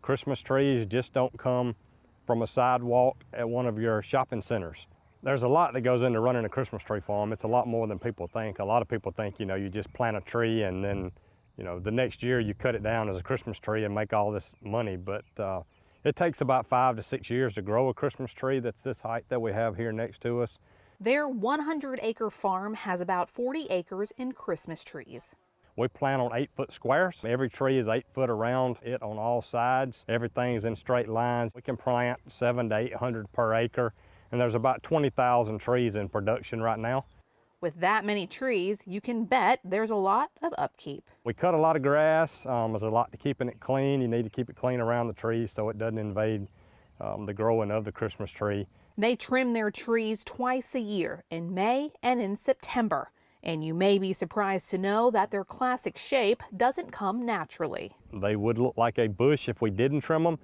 Christmas trees just don't come from a sidewalk at one of your shopping centers. There's a lot that goes into running a Christmas tree farm. It's a lot more than people think. A lot of people think, you know, you just plant a tree and then, you know, the next year you cut it down as a Christmas tree and make all this money. But it takes about 5 to 6 years to grow a Christmas tree that's this height that we have here next to us. Their 100-acre farm has about 40 acres in Christmas trees. We plant on 8-foot squares. Every tree is 8 foot around it on all sides. Everything's in straight lines. We can plant 700 to 800 per acre, and there's about 20,000 trees in production right now. With that many trees, you can bet there's a lot of upkeep. We cut a lot of grass. There's a lot to keeping it clean. You need to keep it clean around the trees so it doesn't invade the growing of the Christmas tree. They trim their trees twice a year, in May and in September. And you may be surprised to know that their classic shape doesn't come naturally. They would look like a bush if we didn't trim them.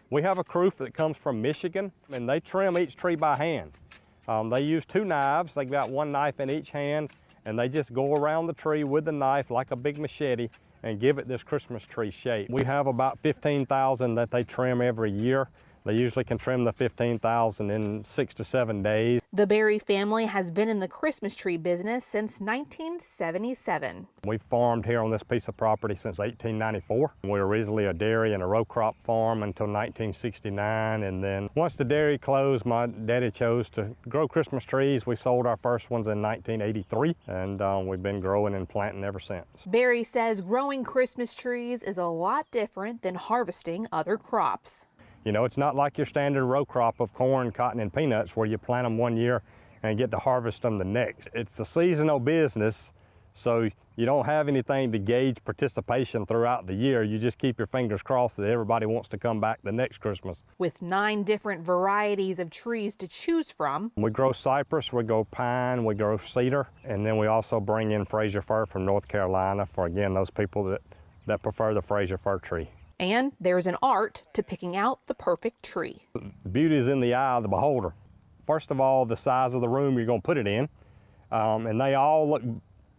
We have a crew that comes from Michigan, and they trim each tree by hand. They use 2 knives. They got 1 knife in each hand, and they just go around the tree with the knife like a big machete and give it this Christmas tree shape. We have about 15,000 that they trim every year. They usually can trim the 15,000 in 6 to 7 days. The Berry family has been in the Christmas tree business since 1977. We farmed here on this piece of property since 1894. We were originally a dairy and a row crop farm until 1969, and then once the dairy closed, my daddy chose to grow Christmas trees. We sold our first ones in 1983, and we've been growing and planting ever since. Berry says growing Christmas trees is a lot different than harvesting other crops. You know, it's not like your standard row crop of corn, cotton, and peanuts where you plant them one year and get to harvest them the next. It's a seasonal business, so you don't have anything to gauge participation throughout the year. You just keep your fingers crossed that everybody wants to come back the next Christmas. With 9 different varieties of trees to choose from. We grow cypress, we grow pine, we grow cedar, and then we also bring in Fraser fir from North Carolina for, again, those people that prefer the Fraser fir tree. And there's an art to picking out the perfect tree. Beauty is in the eye of the beholder. First of all, the size of the room you're going to put it in, and they all look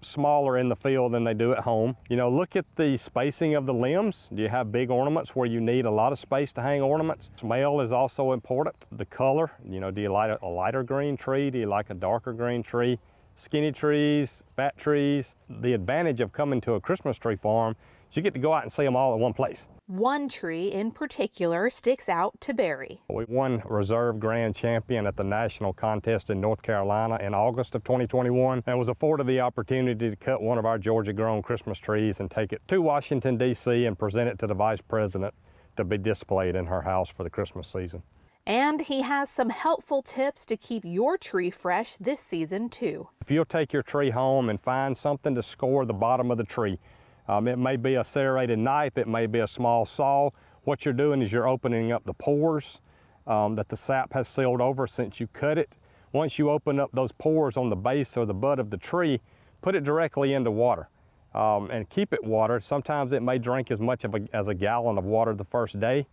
smaller in the field than they do at home. You know, look at the spacing of the limbs. Do you have big ornaments where you need a lot of space to hang ornaments? Smell is also important. The color, you know, do you like a lighter green tree? Do you like a darker green tree? Skinny trees, fat trees. The advantage of coming to a Christmas tree farm is you get to go out and see them all in one place. One tree in particular sticks out to Berry. We won Reserve Grand Champion at the national contest in North Carolina in August of 2021 and was afforded the opportunity to cut one of our Georgia-grown Christmas trees and take it to Washington, D.C. and present it to the Vice President to be displayed in her house for the Christmas season. And he has some helpful tips to keep your tree fresh this season too. If you'll take your tree home and find something to score the bottom of the tree, it may be a serrated knife, it may be a small saw. What you're doing is you're opening up the pores that the sap has sealed over since you cut it. Once you open up those pores on the base or the butt of the tree, put it directly into water and keep it watered. Sometimes it may drink as much as a gallon of water the first day.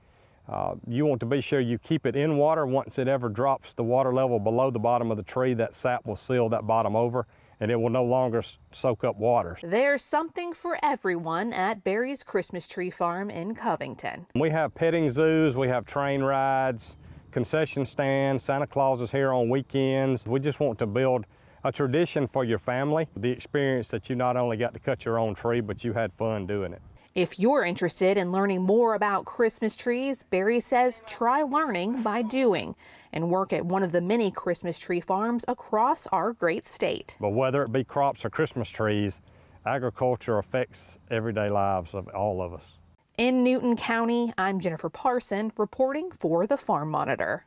You want to be sure you keep it in water. Once it ever drops the water level below the bottom of the tree, that sap will seal that bottom over and it will no longer soak up water. There's something for everyone at Berry's Christmas Tree Farm in Covington. We have petting zoos, we have train rides, concession stands, Santa Claus is here on weekends. We just want to build a tradition for your family, the experience that you not only got to cut your own tree, but you had fun doing it. If you're interested in learning more about Christmas trees, Berry says try learning by doing and work at one of the many Christmas tree farms across our great state. But whether it be crops or Christmas trees, agriculture affects everyday lives of all of us. In Newton County, I'm Jennifer Parson reporting for the Farm Monitor.